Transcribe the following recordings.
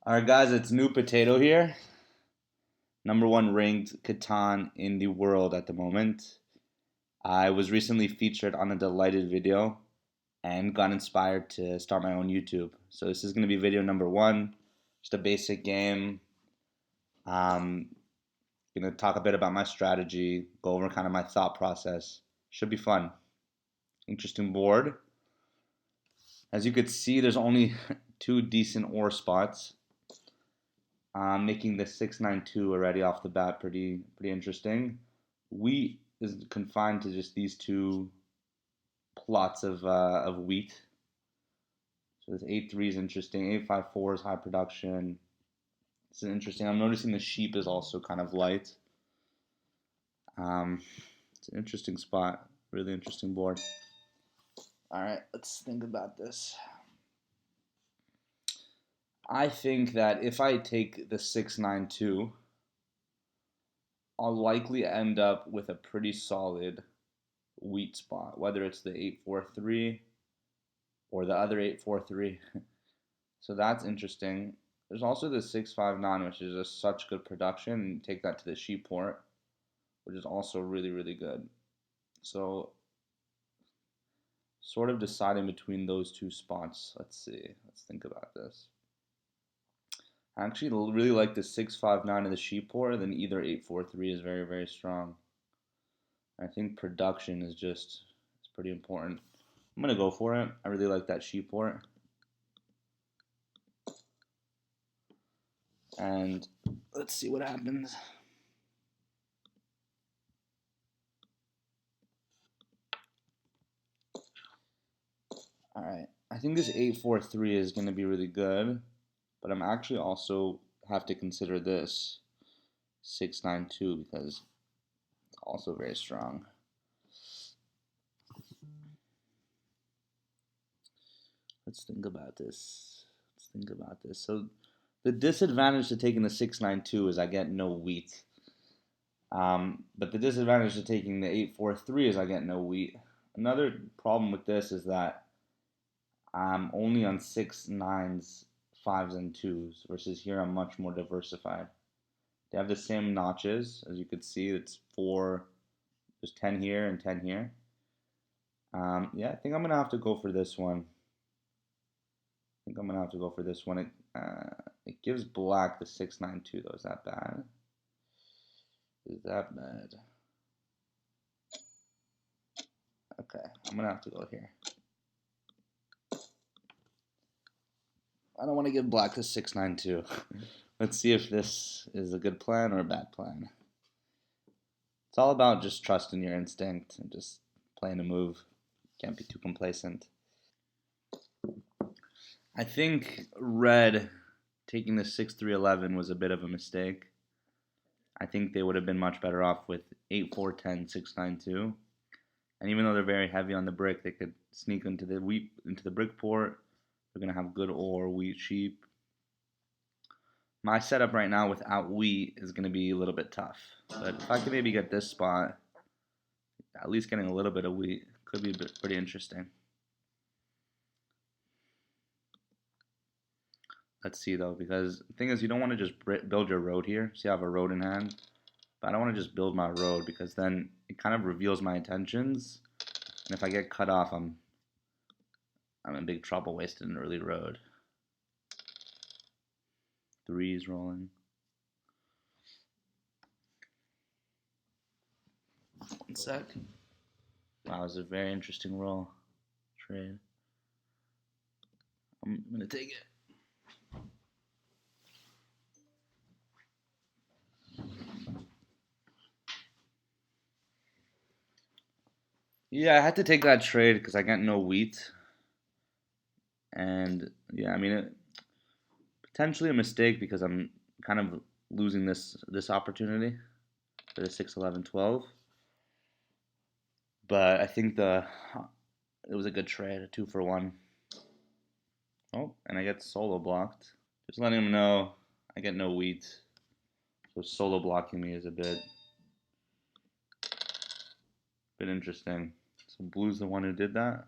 Alright guys, it's Noobpotato here. Number one ranked Catan in the world at the moment. I was recently featured on a delighted video and got inspired to start my own YouTube. So this is going to be video number one, just a basic game. Going to talk a bit about my strategy, go over kind of my thought process. Should be fun. Interesting board. As you could see, there's only two decent ore spots. Making the 692 already off the bat pretty interesting. Wheat is confined to just these two plots of wheat. So this 83 is interesting. 854 is high production. This is interesting. I'm noticing the sheep is also kind of light. It's an interesting spot. Really interesting board. All right, let's think about this. I think that if I take the 692, I'll likely end up with a pretty solid wheat spot, whether it's the 843 or the other 843. So that's interesting. There's also the 659, which is just such good production, and take that to the sheep port, which is also really good. So sort of deciding between those two spots. Let's see. Let's think about this. I actually really like the 659 in the sheep port, then either 843 is very strong. I think production is just, it's pretty important. I'm going to go for it. I really like that sheep port. And let's see what happens. Alright, I think this 843 is going to be really good, but I'm actually also have to consider this 692 because it's also very strong. Let's think about this. So the disadvantage to taking the 692 is I get no wheat. But the disadvantage to taking the 843 is I get no wheat. Another problem with this is that I'm only on 6 nines, 5s, and 2s, versus here I'm much more diversified. They have the same notches, as you could see. It's 4, there's 10 here and 10 here. Yeah, I think I'm going to have to go for this one. It gives black the 692 though. Is that bad? Okay, I'm gonna have to go here. I don't want to give black the 692. Let's see if this is a good plan or a bad plan. It's all about just trusting your instinct and just playing a move. Can't be too complacent. I think red taking the 6-3-11 was a bit of a mistake. I think they would have been much better off with 8-4-10, 6-9-2. And even though they're very heavy on the brick, they could sneak into the brick port. They're gonna have good ore, wheat, sheep. My setup right now without wheat is gonna be a little bit tough. But if I can maybe get this spot, at least getting a little bit of wheat could be pretty interesting. Let's see though, because the thing is, you don't want to just build your road here. See, I have a road in hand, but I don't want to just build my road because then it kind of reveals my intentions. And if I get cut off, I'm in big trouble wasting an early road. 3's rolling. One sec. Wow, it was a very interesting roll. Trade. I'm gonna take it. Yeah, I had to take that trade because I got no wheat. And yeah, I mean, potentially a mistake because I'm kind of losing this opportunity for the 6-11-12. But I think it was a good trade, a 2-for-1. Oh, and I get solo blocked. Just letting him know I get no wheat. So solo blocking me is a bit interesting. So blue's the one who did that.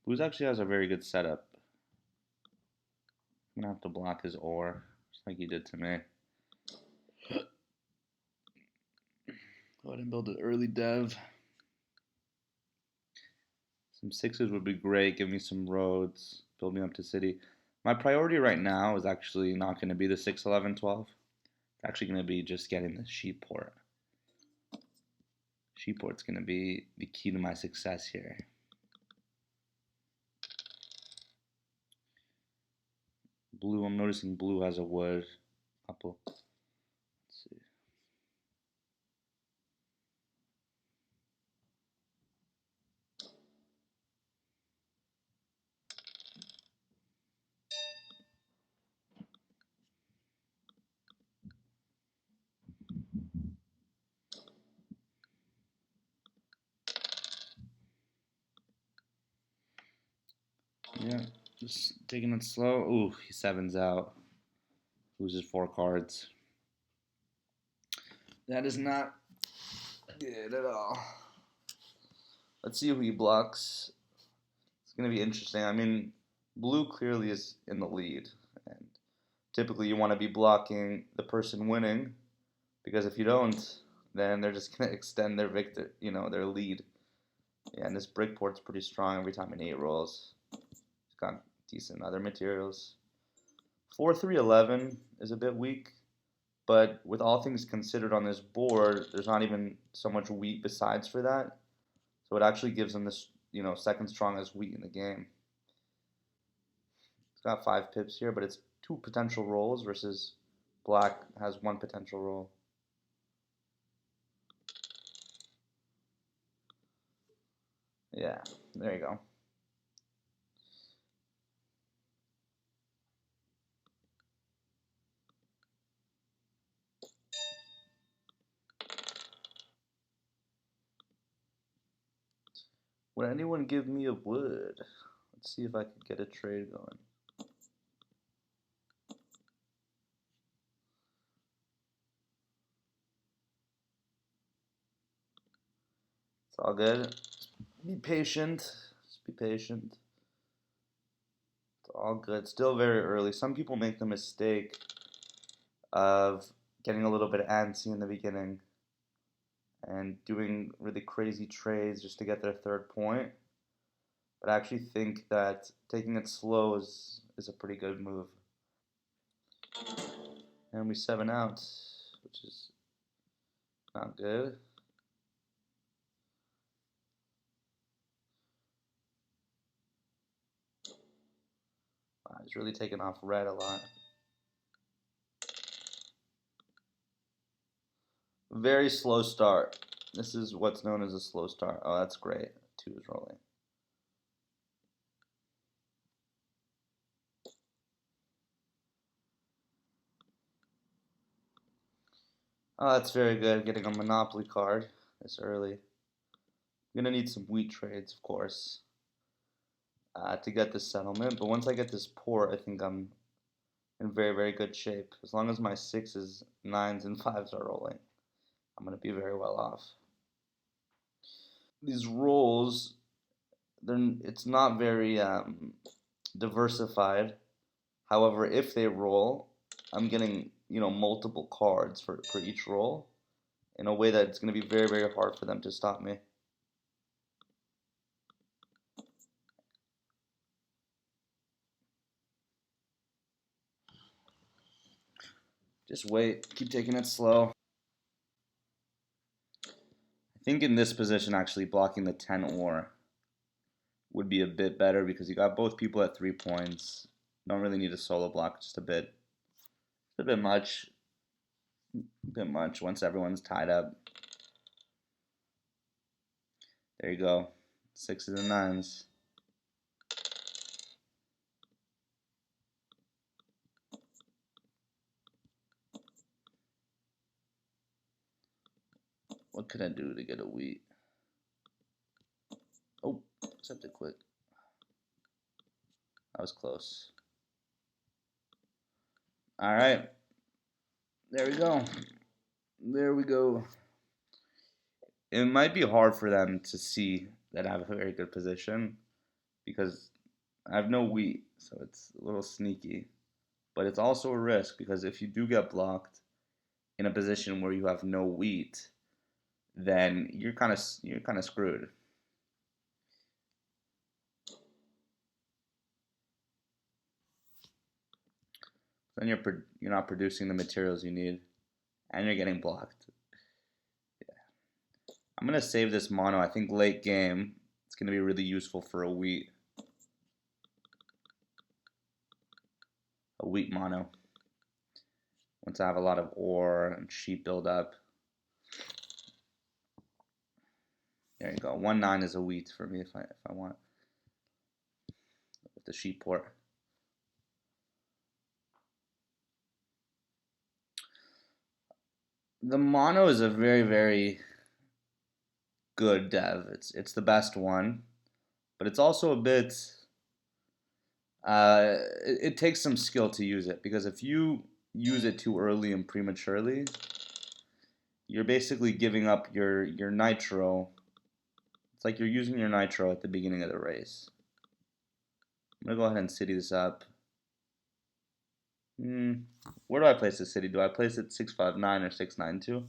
Blue's actually has a very good setup. I'm gonna have to block his ore, just like he did to me. Go ahead and build an early dev. Some sixes would be great. Give me some roads. Build me up to city. My priority right now is actually not going to be the 6, 11, 12. It's actually going to be just getting the sheep port. Sheep port's going to be the key to my success here. Blue, I'm noticing blue has a wood. Couple. Let's see. Yeah, just taking it slow. Ooh, he sevens out. Loses 4 cards. That is not good at all. Let's see who he blocks. It's going to be interesting. I mean, blue clearly is in the lead. And typically you want to be blocking the person winning, because if you don't, then they're just going to extend their their lead. Yeah, and this brick port's pretty strong every time an 8 rolls. It's got decent other materials. 4-3-11 is a bit weak, but with all things considered on this board, there's not even so much wheat besides for that. So it actually gives them this, second strongest wheat in the game. It's got 5 pips here, but it's 2 potential rolls versus black has 1 potential roll. Yeah, there you go. Would anyone give me a wood? Let's see if I could get a trade going. It's all good. Be patient. Just be patient. It's all good. Still very early. Some people make the mistake of getting a little bit antsy in the beginning and doing really crazy trades just to get their 3rd point. But I actually think that taking it slow is a pretty good move. And we 7 out, which is not good. Wow, he's really taking off red a lot. Very slow start. This is what's known as a slow start. Oh, that's great. 2 is rolling. Oh, that's very good. Getting a Monopoly card this early. I'm gonna need some wheat trades, of course, to get this settlement. But once I get this port, I think I'm in very, very good shape. As long as my 6s, 9s, and 5s are rolling, I'm gonna be very well off. These rolls, it's not very diversified. However, if they roll, I'm getting multiple cards for each roll in a way that it's going to be very, very hard for them to stop me. Just wait. Keep taking it slow. I think in this position, actually, blocking the 10 ore would be a bit better because you got both people at 3 points. Don't really need a solo block, just a bit. A bit much. A bit much once everyone's tied up. There you go. 6s and 9s. What could I do to get a wheat? Oh, accept it quick. That was close. All right. There we go. There we go. It might be hard for them to see that I have a very good position because I have no wheat, so it's a little sneaky. but it's also a risk because if you do get blocked in a position where you have no wheat, then you're kind of screwed. Then you're not producing the materials you need, and you're getting blocked. I'm gonna save this mono. I think late game it's gonna be really useful for a wheat mono. Once I have a lot of ore and sheep build up. There you go. 1-9 is a wheat for me if I want with the sheep port. The mono is a very, very good dev. It's the best one, but it's also a bit. It takes some skill to use it because if you use it too early and prematurely, you're basically giving up your nitro. It's like you're using your nitro at the beginning of the race. I'm gonna go ahead and city this up. Where do I place the city? Do I place it 659 or 692?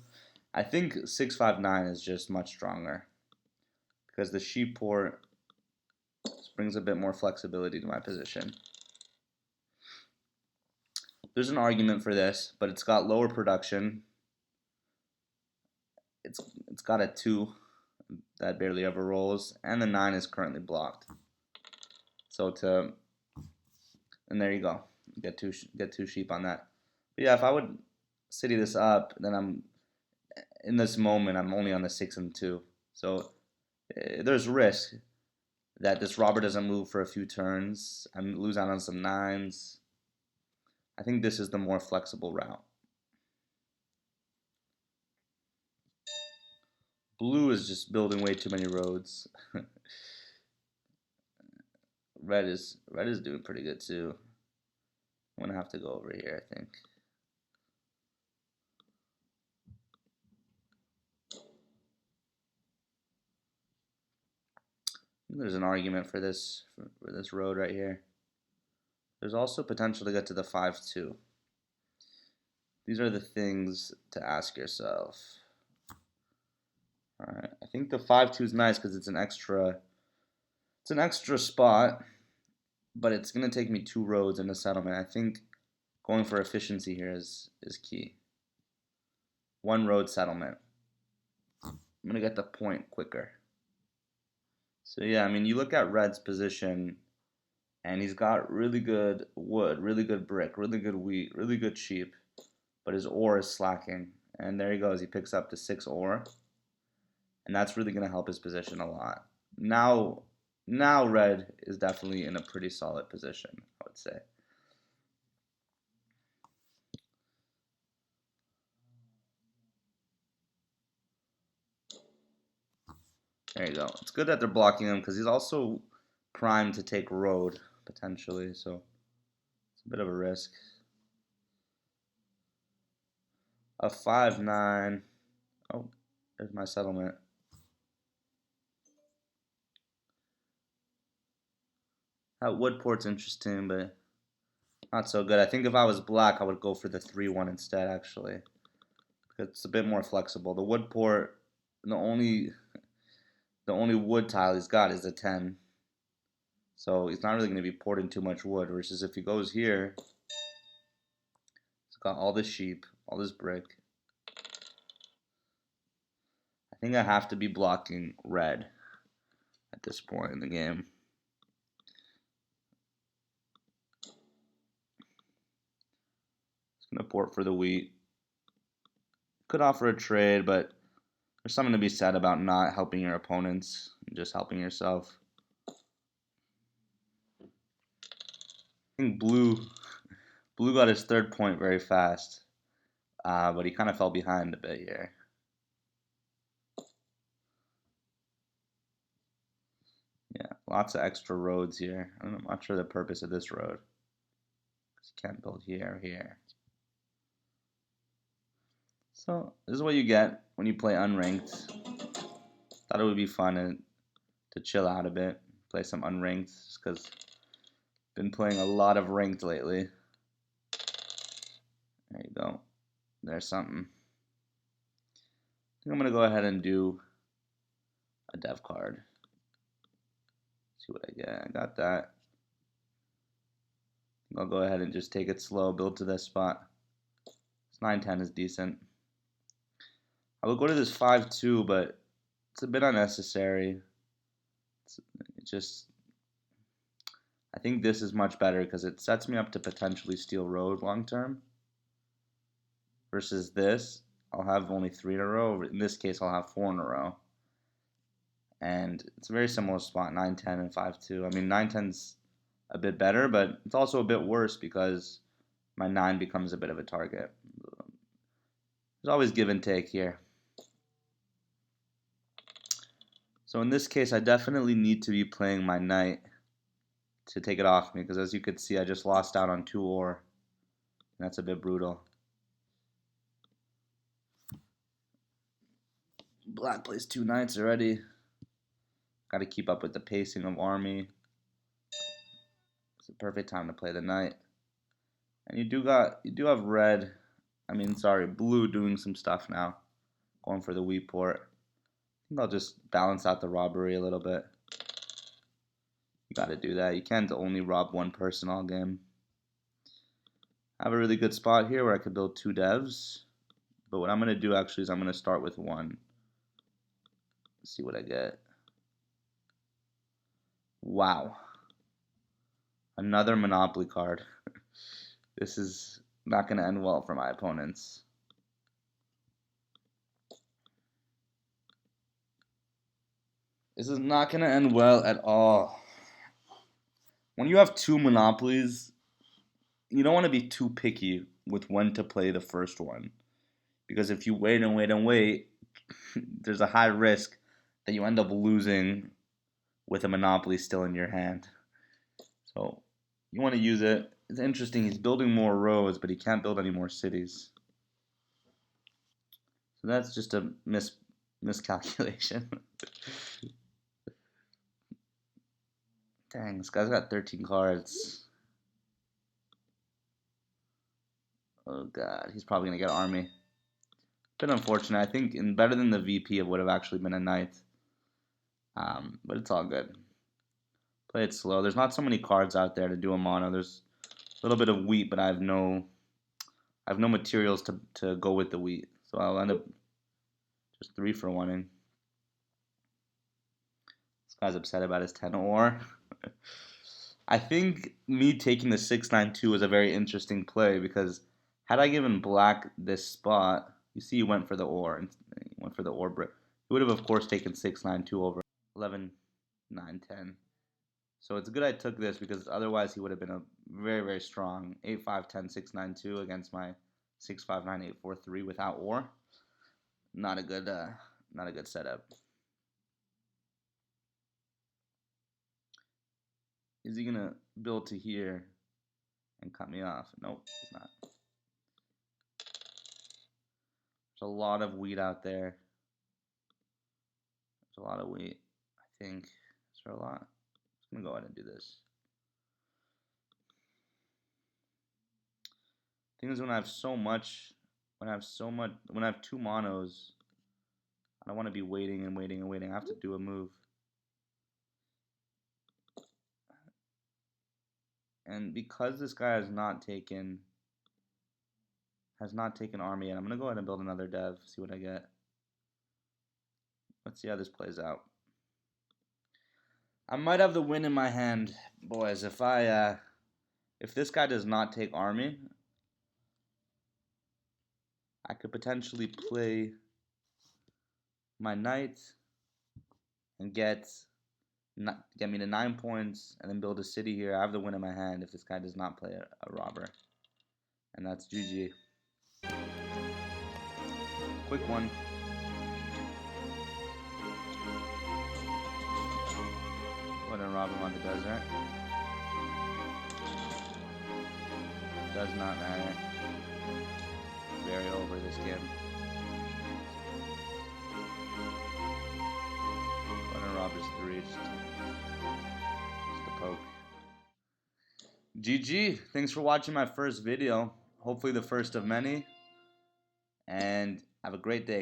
I think 659 is just much stronger because the sheep port brings a bit more flexibility to my position. There's an argument for this, but it's got lower production. It's got a 2 that barely ever rolls, and the 9 is currently blocked. So and there you go. Get two sheep on that. But yeah, if I would city this up, then in this moment I'm only on the 6 and 2. So there's risk that this robber doesn't move for a few turns. I lose out on some 9s. I think this is the more flexible route. Blue is just building way too many roads. Red is doing pretty good too. I'm gonna have to go over here, I think. There's an argument for this road right here. There's also potential to get to the 5-2. These are the things to ask yourself. All right, I think the 5-2 is nice because it's an extra spot, but it's gonna take me 2 roads in a settlement. I think going for efficiency here is key. 1 road settlement. I'm gonna get the point quicker. So yeah, I mean, you look at Red's position, and he's got really good wood, really good brick, really good wheat, really good sheep, but his ore is slacking. And there he goes. He picks up to 6 ore, and that's really going to help his position a lot. Now Red is definitely in a pretty solid position, I would say. There you go. It's good that they're blocking him because he's also primed to take road, potentially, so it's a bit of a risk. A 5-9. Oh, there's my settlement. That wood port's interesting, but not so good. I think if I was black, I would go for the 3-1 instead, actually. It's a bit more flexible. The wood port, the only wood tile he's got is a 10. So he's not really going to be porting too much wood. Versus if he goes here, he's got all this sheep, all this brick. I think I have to be blocking Red at this point in the game. He's going to port for the wheat. Could offer a trade, but there's something to be said about not helping your opponents and just helping yourself. I think Blue got his 3rd point very fast, but he kind of fell behind a bit here. Yeah, lots of extra roads here. I'm not sure the purpose of this road. You can't build here or here. So this is what you get when you play unranked. Thought it would be fun to chill out a bit, play some unranked, just because I've been playing a lot of ranked lately. there's something. I think I'm going to go ahead and do a dev card. See what I get. I got that. I'll go ahead and just take it slow, build to this spot. This 9-10 is decent. I will go to this 5-2, but it's a bit unnecessary. I think this is much better because it sets me up to potentially steal road long term. Versus this, I'll have only 3 in a row. In this case, I'll have 4 in a row. And it's a very similar spot, 9-10 and 5-2. I mean, 9-10's a bit better, but it's also a bit worse because my 9 becomes a bit of a target. There's always give and take here. So in this case, I definitely need to be playing my knight to take it off me, because as you could see, I just lost out on 2 ore. And that's a bit brutal. Black plays 2 knights already. Got to keep up with the pacing of army. It's a perfect time to play the knight. And you do have blue doing some stuff now. Going for the wheat port. I think I'll just balance out the robbery a little bit. You got to do that. You can't only rob one person all game. I have a really good spot here where I could build 2 devs. But what I'm going to do actually is I'm going to start with 1. Let's see what I get. Wow. Another Monopoly card. This is not going to end well for my opponents. This is not going to end well at all. When you have 2 Monopolies, you don't want to be too picky with when to play the first one. Because if you wait and wait and wait, there's a high risk that you end up losing with a Monopoly still in your hand. So you want to use it. It's interesting, he's building more roads, but he can't build any more cities. So that's just a miscalculation. Dang, this guy's got 13 cards. Oh god, he's probably going to get army. Bit unfortunate. I think better than the VP, it would have actually been a knight. But it's all good. Play it slow. There's not so many cards out there to do a mono. There's a little bit of wheat, but I have no materials to go with the wheat. So I'll end up just 3 for 1-ing. This guy's upset about his 10 ore. I think me taking the 6-9-2 was a very interesting play because had I given black this spot, you see he went for the ore and he went for the ore brick. He would have of course taken 6-9-2 over 11-9-10. So it's good I took this because otherwise he would have been a very, very strong 8-5-10-6-9-2 against my 6-5-9-8-4-3 without ore. Not a good setup. Is he gonna build to here and cut me off? Nope, he's not. There's a lot of wheat out there. There's a lot of wheat. I think. Is there a lot? I'm gonna go ahead and do this. Thing is, when I have 2 monos, I don't want to be waiting and waiting and waiting. I have to do a move. And because this guy has not taken army yet, I'm gonna go ahead and build another dev, see what I get. Let's see how this plays out. I might have the win in my hand, boys. If this guy does not take army, I could potentially play my knight and get me to 9 points and then build a city here. I have the win in my hand if this guy does not play a robber. And that's GG. Quick one. Go ahead and rob him on the desert. Does not matter. Very over this game. Go ahead and rob his 3. Just a poke. GG. Thanks for watching my first video. Hopefully the first of many. and have a great day.